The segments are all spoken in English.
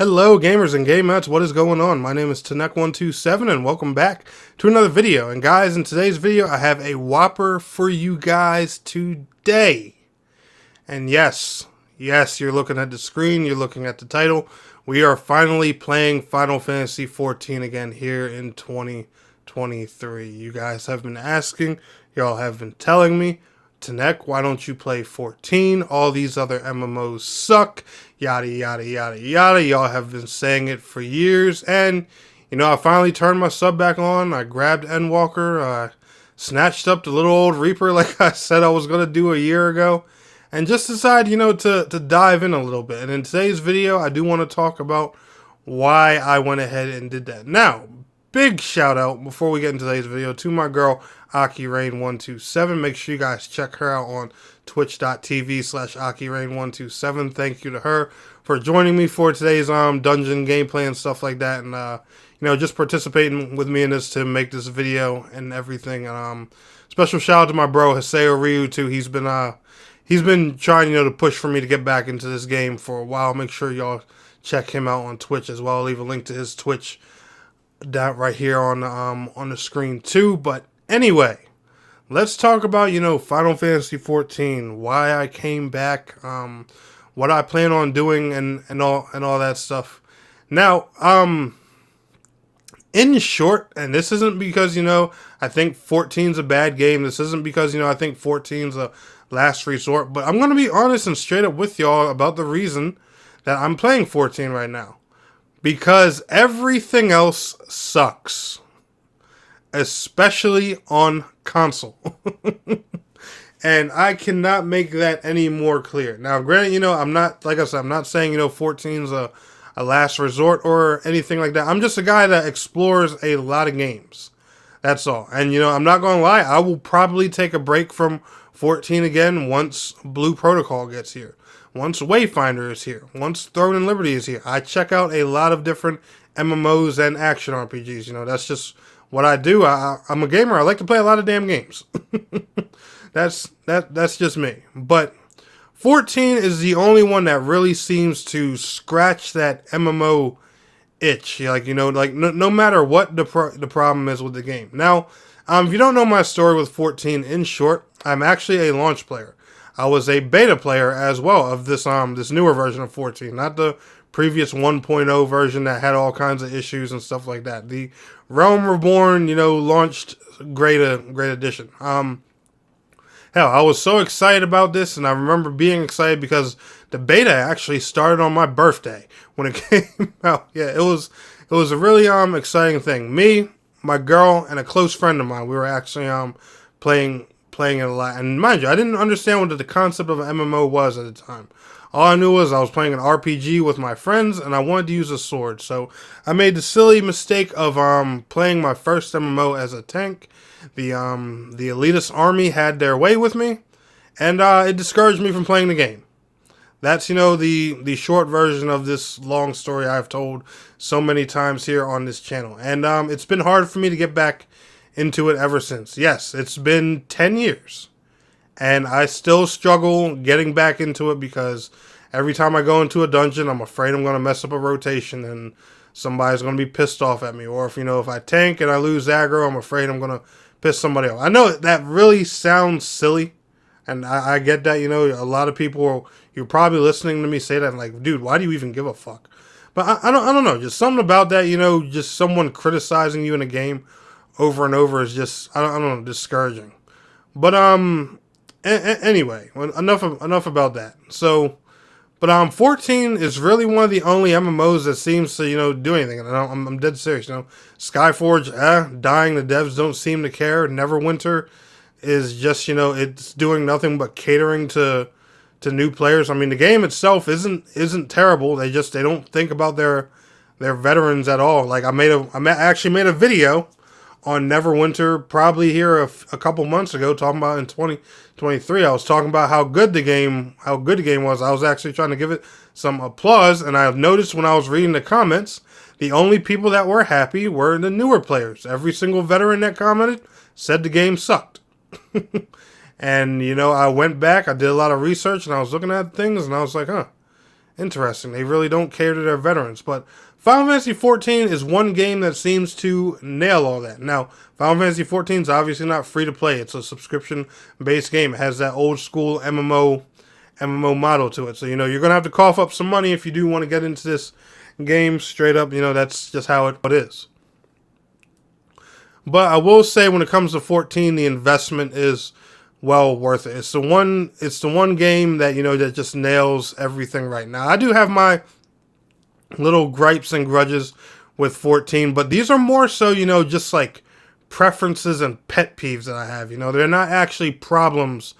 Hello gamers and gamettes, what is going on? My name is Tanek127 and welcome back to another video. And guys, in today's video I have a whopper for you guys today. And yes, you're looking at the screen, you're looking at the title. We are finally playing Final Fantasy XIV again here in 2023. You guys have been asking, y'all have been telling me, Tanek, why don't you play 14? All these other MMOs suck. Yada, yada, yada, yada. Y'all have been saying it for years. And, you know, I finally turned my sub back on. I grabbed Endwalker. Snatched up the little old Reaper like I said I was going to do a year ago. And just decided, you know, to dive in a little bit. And in today's video, I do want to talk about why I went ahead and did that. Now, big shout out before we get into today's video to my girl AkiRain127. Make sure you guys check her out on twitch.tv/AkiRain127. Thank you to her for joining me for today's dungeon gameplay and stuff like that, and you know, just participating with me in this to make this video and everything. Special shout out to my bro Haseo Ryu too. He's been trying, you know, to push for me to get back into this game for a while. Make sure y'all check him out on Twitch as well. I'll leave a link to his Twitch down right here on the screen too. But anyway, let's talk about, you know, Final Fantasy XIV, why I came back, what I plan on doing, and all that stuff. Now, in short, and this isn't because, you know, I think 14's a bad game. This isn't because, you know, I think 14's a last resort. But I'm going to be honest and straight up with y'all about the reason that I'm playing 14 right now. Because everything else sucks. Especially on console. And I cannot make that any more clear. Now, granted, you know, I'm not, like I said, I'm not saying, you know, 14's a last resort or anything like that. I'm just a guy that explores a lot of games. That's all. And, you know, I'm not going to lie, I will probably take a break from 14 again once Blue Protocol gets here. Once Wayfinder is here. Once Throne and Liberty is here. I check out a lot of different MMOs and action RPGs. You know, that's just what I do. I'm a gamer. I like to play a lot of damn games. That's just me. But 14 is the only one that really seems to scratch that MMO itch. Like, you know, like no matter what the problem is with the game. Now, if you don't know my story with 14, in short, I'm actually a launch player. I was a beta player as well of this this newer version of 14, not the previous 1.0 version that had all kinds of issues and stuff like that. The Realm Reborn, you know, launched great edition. Hell, I was so excited about this, and I remember being excited because the beta actually started on my birthday when it came out. Yeah, it was a really exciting thing. Me, my girl, and a close friend of mine, we were actually playing it a lot. And mind you, I didn't understand what the concept of an MMO was at the time. All I knew was I was playing an RPG with my friends, and I wanted to use a sword. So I made the silly mistake of playing my first MMO as a tank. The elitist army had their way with me, and it discouraged me from playing the game. That's, you know, the short version of this long story I've told so many times here on this channel. And it's been hard for me to get back into it ever since. Yes, it's been 10 years. And I still struggle getting back into it because every time I go into a dungeon, I'm afraid I'm going to mess up a rotation and somebody's going to be pissed off at me. Or if, you know, if I tank and I lose aggro, I'm afraid I'm going to piss somebody off. I know that really sounds silly. And I get that, you know, a lot of people, you're probably listening to me say that and like, dude, why do you even give a fuck? But I don't know. Just something about that, you know, just someone criticizing you in a game over and over is just, I don't know, discouraging. But, anyway, enough about that. So, but 14 is really one of the only MMOs that seems to, you know, do anything. And I'm dead serious. You know, Skyforge, dying. The devs don't seem to care. Neverwinter is just, you know, it's doing nothing but catering to new players. I mean, the game itself isn't terrible. They don't think about their veterans at all. Like I actually made a video on Neverwinter probably here a couple months ago, talking about in 2023. I was talking about how good the game was. I was actually trying to give it some applause, and I've noticed when I was reading the comments, the only people that were happy were the newer players. Every single veteran that commented said the game sucked. And, you know, I went back, I did a lot of research, and I was looking at things, and I was like, huh, Interesting. They really don't cater to their veterans. But Final Fantasy XIV is one game that seems to nail all that. Now, Final Fantasy XIV is obviously not free to play. It's a subscription-based game. It has that old school MMO model to it. So, you're going to have to cough up some money if you do want to get into this game straight up. That's just how it is. But I will say when it comes to 14, the investment is well worth it. It's the one game that, that just nails everything right now. I do have my little gripes and grudges with 14, but these are more so, just like preferences and pet peeves that I have. They're not actually problems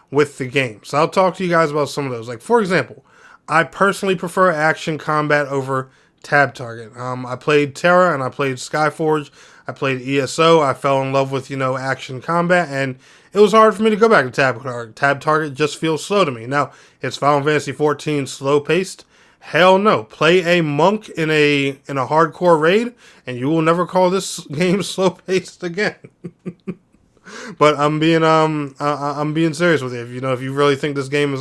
with the game. So I'll talk to you guys about some of those. Like, for example, I personally prefer action combat over tab target. I played Terra and I played Skyforge. I played ESO. I fell in love with, action combat, and it was hard for me to go back to tab target. Tab target just feels slow to me. Now, is Final Fantasy XIV slow paced? Hell no. Play a monk in a hardcore raid, and you will never call this game slow paced again. But I'm being serious with you. If you really think this game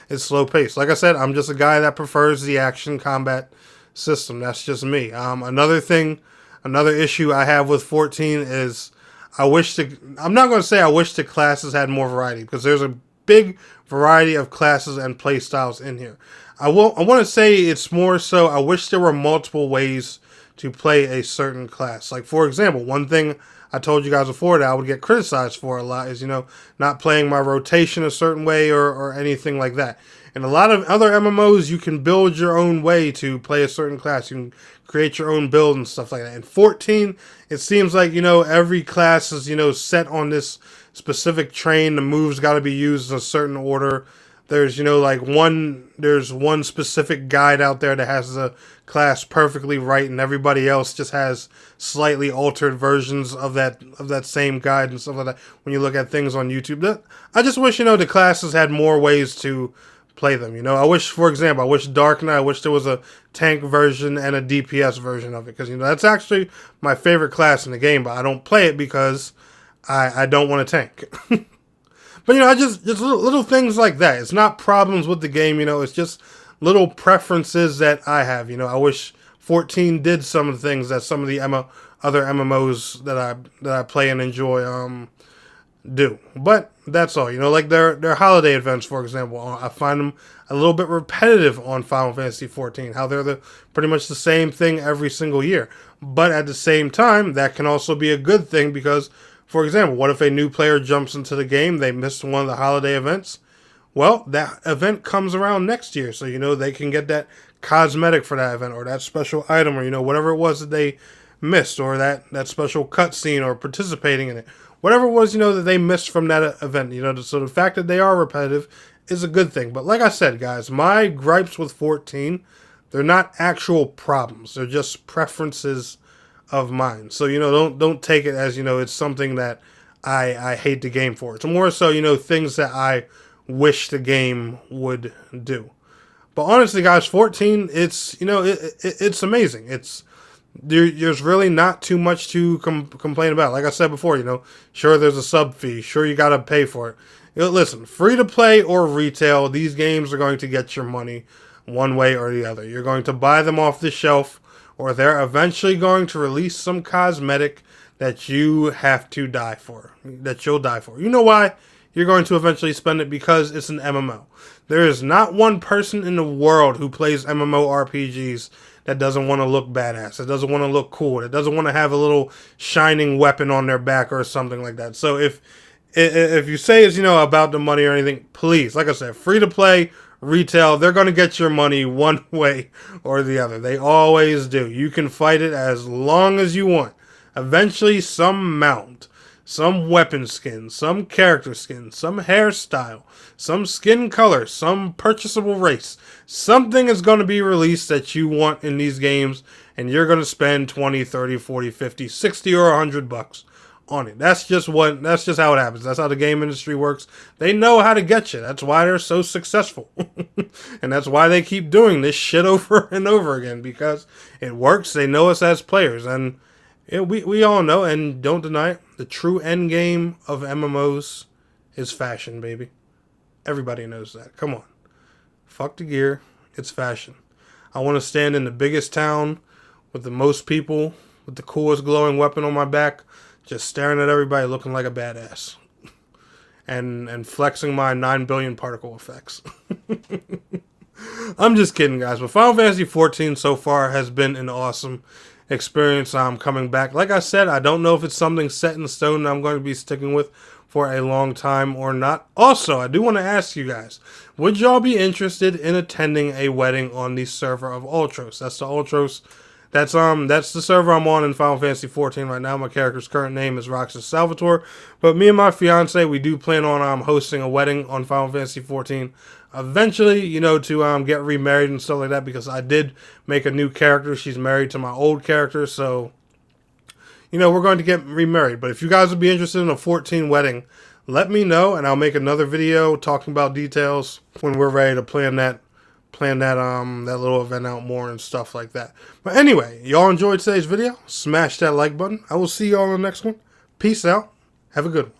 is slow paced. Like I said, I'm just a guy that prefers the action combat system. That's just me. Another issue I have with 14 is I'm not going to say I wish the classes had more variety, because there's a big variety of classes and play styles in here. I want to say it's more so I wish there were multiple ways to play a certain class. Like, for example, one thing I told you guys before that I would get criticized for a lot is, not playing my rotation a certain way or anything like that. In a lot of other MMOs, you can build your own way to play a certain class. You can create your own build and stuff like that. In 14, it seems like, every class is, set on this specific train. The moves got to be used in a certain order. There's, there's one specific guide out there that has the class perfectly right, and everybody else just has slightly altered versions of that same guide and stuff like that. When you look at things on YouTube, I just wish, the classes had more ways to play them. I wish Dark Knight, I wish there was a tank version and a DPS version of it, because that's actually my favorite class in the game, but I don't play it because I don't want to tank. But I just little things like that. It's not problems with the game, it's just little preferences that I have. I wish 14 did some of the things that some of the other MMOs that I play and enjoy do. But that's all. Like their holiday events, for example. I find them a little bit repetitive on Final Fantasy XIV. How they're pretty much the same thing every single year. But at the same time, that can also be a good thing, because, for example, what if a new player jumps into the game, they missed one of the holiday events? Well, that event comes around next year, so, they can get that cosmetic for that event, or that special item, or, whatever it was that they missed, or that special cutscene, or participating in it. Whatever it was, that they missed from that event, so the fact that they are repetitive is a good thing. But like I said, guys, my gripes with 14, they're not actual problems. They're just preferences of mine. So, don't take it as, it's something that I hate the game for. It's more so, things that I wish the game would do. But honestly, guys, 14, it's, it's amazing. There's really not too much to complain about. Like I said before, sure, there's a sub fee. Sure, you got to pay for it. Listen, free to play or retail, these games are going to get your money one way or the other. You're going to buy them off the shelf, or they're eventually going to release some cosmetic that you have to die for, that you'll die for. You know why? You're going to eventually spend it, because it's an MMO. There is not one person in the world who plays MMORPGs that doesn't want to look badass, that doesn't want to look cool, that doesn't want to have a little shining weapon on their back or something like that. So if you say it's, about the money or anything, please, like I said, free to play, retail, they're going to get your money one way or the other. They always do. You can fight it as long as you want. Eventually, some mount, some weapon skin, some character skin, some hairstyle, some skin color, some purchasable race, something is going to be released that you want in these games, and you're going to spend 20, 30, 40, 50, 60, or $100 on it. That's just how it happens. That's how the game industry works. They know how to get you. That's why they're so successful. And that's why they keep doing this shit over and over again, because it works. They know us as players, and we all know, and don't deny it, the true end game of MMOs is fashion, baby. Everybody knows that. Come on. Fuck the gear it's fashion. I want to stand in the biggest town with the most people, with the coolest glowing weapon on my back, just staring at everybody looking like a badass. And flexing my 9 billion particle effects. I'm just kidding, guys. But Final Fantasy XIV so far has been an awesome experience. I'm coming back. Like I said, I don't know if it's something set in stone that I'm going to be sticking with for a long time or not. Also, I do want to ask you guys, would y'all be interested in attending a wedding on the server of Ultros? That's the Ultros. That's the server I'm on in Final Fantasy XIV right now. My character's current name is Roxas Salvatore, but me and my fiance, we do plan on hosting a wedding on Final Fantasy XIV eventually, you know, to get remarried and stuff like that, because I did make a new character. She's married to my old character, so you know, we're going to get remarried. But if you guys would be interested in a 14 wedding, let me know, and I'll make another video talking about details when we're ready to plan that little event out more and stuff like that. But anyway, y'all enjoyed today's video. Smash that like button. I will see y'all on the next one. Peace out. Have a good one.